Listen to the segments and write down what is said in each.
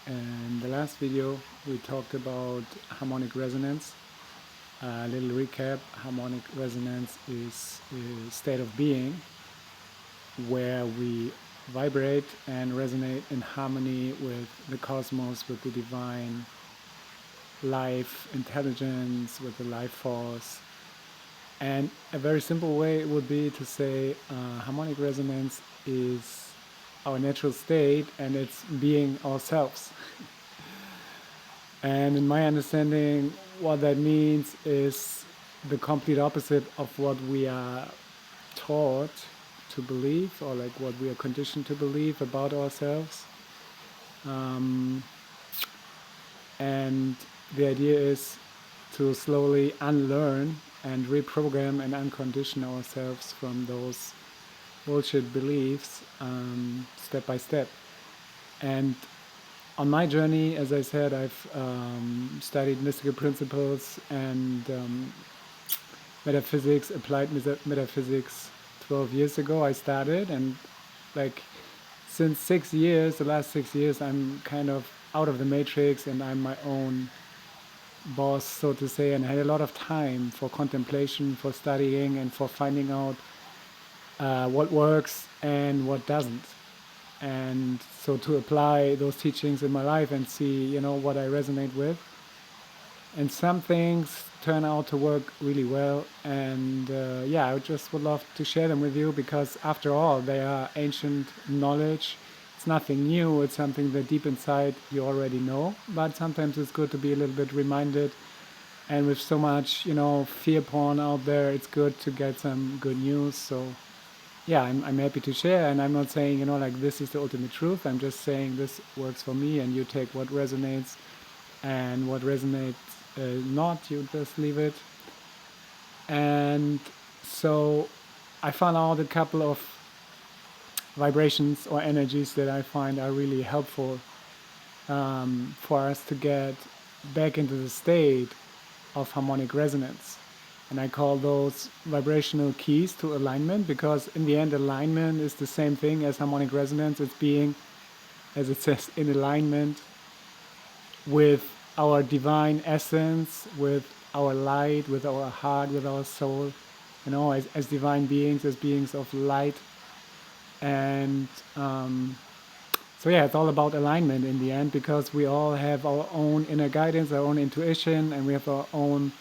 In the last video, we talked about harmonic resonance. A little recap: harmonic resonance is a state of being where we vibrate and resonate in harmony with the cosmos, with the divine life intelligence, with the life force. And a very simple way would be to say harmonic resonance is our natural state and it's being ourselves. And in my understanding, what that means is the complete opposite of what we are taught to believe, or like what we are conditioned to believe about ourselves. And the idea is to slowly unlearn and reprogram and uncondition ourselves from those bullshit beliefs, step by step. And on my journey, as I said, I've studied mystical principles and metaphysics, applied metaphysics. 12 years ago I started, and like since 6 years, the last 6 years, I'm kind of out of the matrix and I'm my own boss, so to say, and I had a lot of time for contemplation, for studying, and for finding out what works and what doesn't. And so to apply those teachings in my life and see, what I resonate with. And some things turn out to work really well. And I just would love to share them with you because after all, they are ancient knowledge. It's nothing new. It's something that deep inside you already know. But sometimes it's good to be a little bit reminded. And with so much, fear porn out there, it's good to get some good news. So I'm happy to share, and I'm not saying, like this is the ultimate truth. I'm just saying this works for me, and you take what resonates, and what resonates not, you just leave it. And so I found out a couple of vibrations or energies that I find are really helpful for us to get back into the state of harmonic resonance. And I call those vibrational keys to alignment, because in the end, alignment is the same thing as harmonic resonance. It's being, as it says, in alignment with our divine essence, with our light, with our heart, with our soul, as divine beings, as beings of light. And it's all about alignment in the end, because we all have our own inner guidance, our own intuition, and we have our own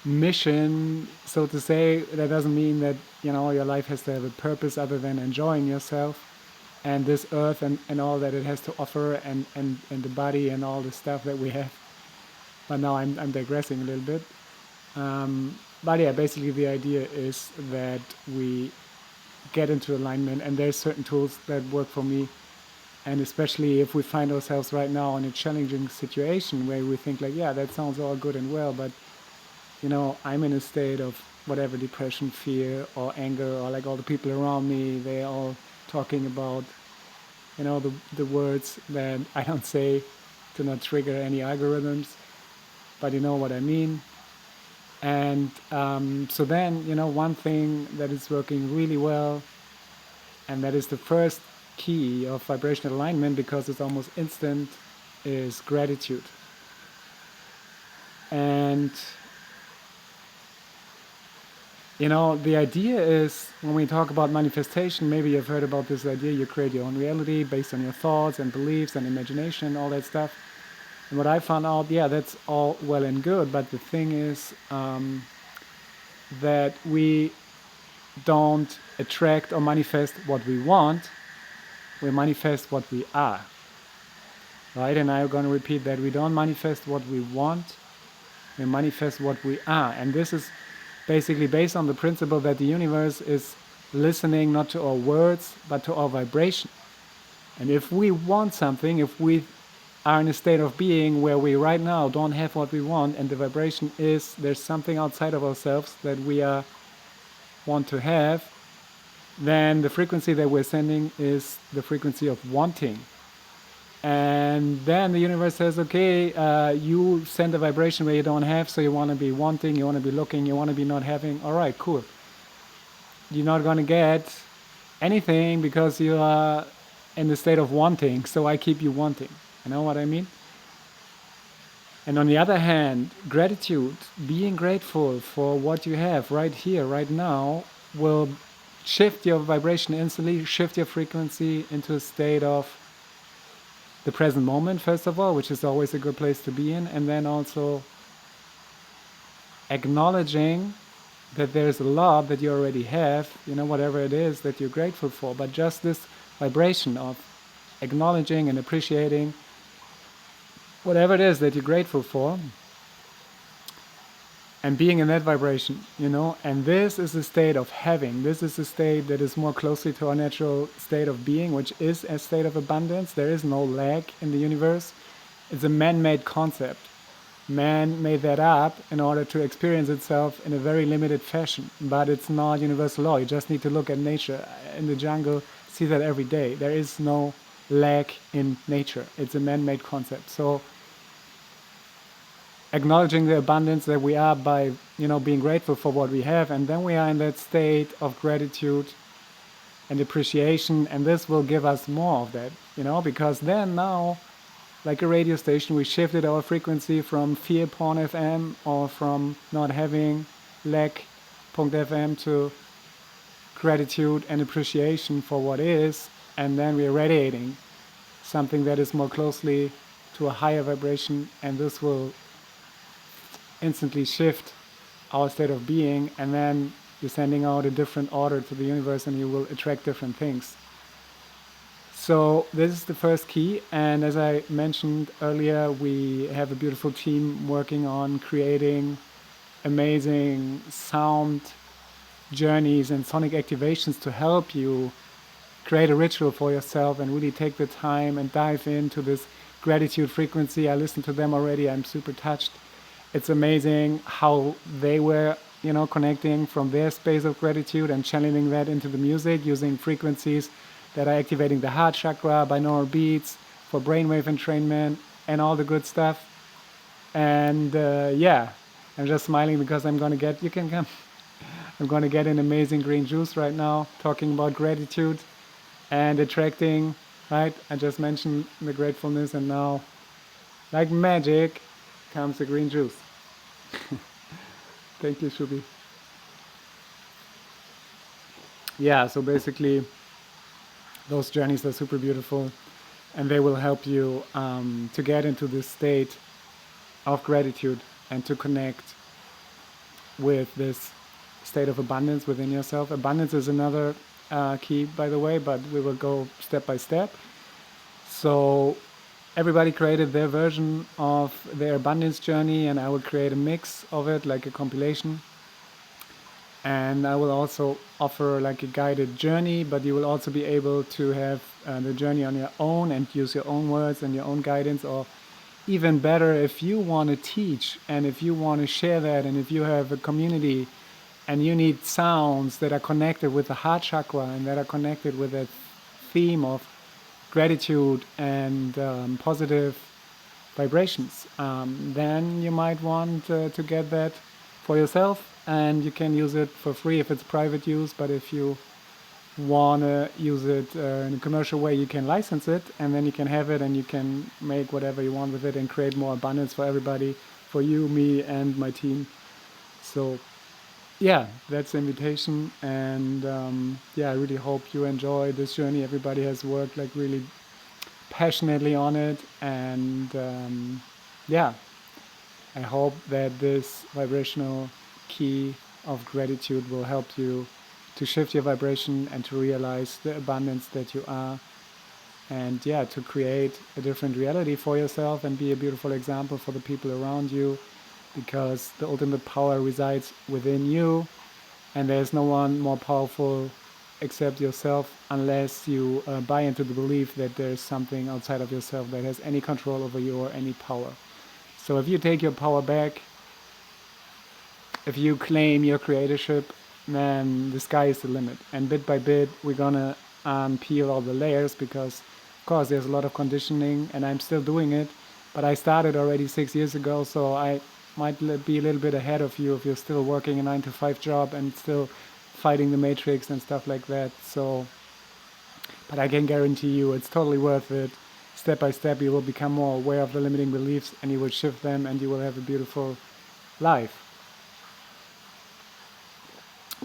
mission, so to say. That doesn't mean that your life has to have a purpose other than enjoying yourself and this earth and all that it has to offer, and the body and all the stuff that we have. But now I'm digressing a little bit. Basically the idea is that we get into alignment, and there's certain tools that work for me. And especially if we find ourselves right now in a challenging situation where we think like, that sounds all good and well, but I'm in a state of whatever, depression, fear, or anger, or like all the people around me, they're all talking about, the words that I don't say to not trigger any algorithms, but you know what I mean. And so then, one thing that is working really well, and that is the first key of vibrational alignment, because it's almost instant, is gratitude. And the idea is, when we talk about manifestation, maybe you've heard about this idea: you create your own reality based on your thoughts and beliefs and imagination and all that stuff. And what I found out, that's all well and good, but the thing is that we don't attract or manifest what we want, we manifest what we are. Right? And I'm going to repeat that: we don't manifest what we want, we manifest what we are. And this is basically based on the principle that the universe is listening not to our words, but to our vibration. And if we want something, if we are in a state of being where we right now don't have what we want, and the vibration is there's something outside of ourselves that we want to have, then the frequency that we're sending is the frequency of wanting. And then the universe says, okay, you send a vibration where you don't have, so you want to be wanting, you want to be looking, you want to be not having. All right, cool. You're not going to get anything because you are in the state of wanting, so I keep you wanting. You know what I mean? And on the other hand, gratitude, being grateful for what you have right here, right now, will shift your vibration instantly, shift your frequency into a state of the present moment, first of all, which is always a good place to be in, and then also acknowledging that there's a lot that you already have, whatever it is that you're grateful for, but just this vibration of acknowledging and appreciating whatever it is that you're grateful for, and being in that vibration, and this is a state of having. This is a state that is more closely to our natural state of being, which is a state of abundance. There is no lack in the universe. It's a man-made concept. Man made that up in order to experience itself in a very limited fashion, but it's not universal law. You just need to look at nature in the jungle, see that every day. There is no lack in nature. It's a man-made concept. So acknowledging the abundance that we are by, being grateful for what we have, and then we are in that state of gratitude and appreciation, and this will give us more of that, because then now, like a radio station, we shifted our frequency from fear porn FM or from not having lack.fm to gratitude and appreciation for what is, and then we're radiating something that is more closely to a higher vibration, and this will instantly shift our state of being, and then you're sending out a different order to the universe and you will attract different things. So this is the first key, and as I mentioned earlier, we have a beautiful team working on creating amazing sound journeys and sonic activations to help you create a ritual for yourself and really take the time and dive into this gratitude frequency. I listened to them already. I'm super touched. It's amazing how they were, connecting from their space of gratitude and channeling that into the music using frequencies that are activating the heart chakra, binaural beats for brainwave entrainment and all the good stuff. And I'm just smiling because I'm going to get, you can come, I'm going to get an amazing green juice right now talking about gratitude and attracting, right? I just mentioned the gratefulness, and now, like magic, comes the green juice. Thank you, Shubi. Yeah, so basically, those journeys are super beautiful, and they will help you to get into this state of gratitude and to connect with this state of abundance within yourself. Abundance is another key, by the way, but we will go step by step. So everybody created their version of their abundance journey, and I will create a mix of it, like a compilation. And I will also offer like a guided journey, but you will also be able to have the journey on your own and use your own words and your own guidance, or even better, if you want to teach and if you want to share that, and if you have a community and you need sounds that are connected with the heart chakra and that are connected with that theme of gratitude and positive vibrations, then you might want to get that for yourself, and you can use it for free if it's private use. But if you want to use it in a commercial way, you can license it, and then you can have it and you can make whatever you want with it and create more abundance for everybody, for you, me, and my team. So yeah, that's the invitation, and I really hope you enjoy this journey. Everybody has worked like really passionately on it, and I hope that this vibrational key of gratitude will help you to shift your vibration and to realize the abundance that you are, and to create a different reality for yourself and be a beautiful example for the people around you, because the ultimate power resides within you, and there's no one more powerful except yourself, unless you buy into the belief that there's something outside of yourself that has any control over you or any power. So if you take your power back, if you claim your creatorship, then the sky is the limit. And bit by bit, we're gonna peel all the layers, because of course there's a lot of conditioning, and I'm still doing it, but I started already 6 years ago, so I might be a little bit ahead of you if you're still working a 9-to-5 job and still fighting the matrix and stuff like that. So, but I can guarantee you it's totally worth it step by step you will become more aware of the limiting beliefs, and you will shift them, and you will have a beautiful life.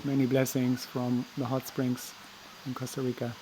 Many blessings from the hot springs in Costa Rica.